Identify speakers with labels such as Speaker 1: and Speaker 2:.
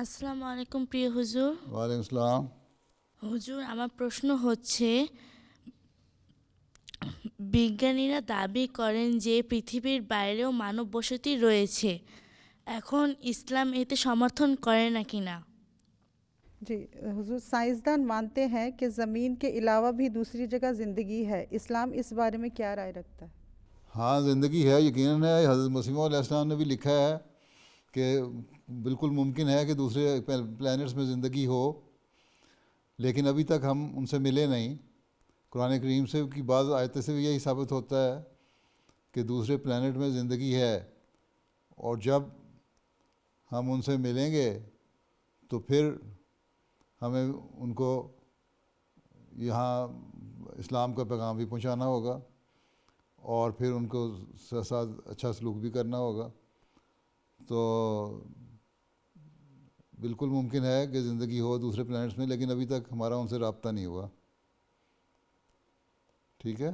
Speaker 1: আসসালামু আলাইকুম প্রিয় হুজুর।
Speaker 2: ওয়ালাইকুম আসসালাম।
Speaker 1: হুজুর, আমার প্রশ্ন হচ্ছে, বিজ্ঞানীরা দাবি করেন যে পৃথিবীর বাইরেও মানব বসতি রয়েছে। এখন ইসলাম এতে সমর্থন করে নাকি না?
Speaker 3: जी हुजूर साइंसदान मानते हैं कि ज़मीन के अलावा भी दूसरी जगह ज़िंदगी है। इस्लाम इस बारे में क्या राय रखता है?
Speaker 2: हाँ, ज़िंदगी है, यकीनन है। हज़रत मसीह मौऊद अलैहिस्सलाम ने भी लिखा है कि बिल्कुल मुमकिन है कि दूसरे प्लैनेट्स में ज़िंदगी हो, लेकिन अभी तक हम उनसे मिले नहीं। कुरान करीम से की बाज़ आयत से भी यही साबित होता है कि दूसरे प्लैनेट में ज़िंदगी है, और जब हम उनसे मिलेंगे तो फिर हमें उनको यहाँ इस्लाम का पैगाम भी पहुँचाना होगा, और फिर उनको साथ अच्छा सलूक भी करना होगा। तो बिल्कुल मुमकिन है कि ज़िंदगी हो दूसरे प्लैनेट्स में, लेकिन अभी तक हमारा उनसे रब्ता नहीं हुआ। ٹھیک ہے.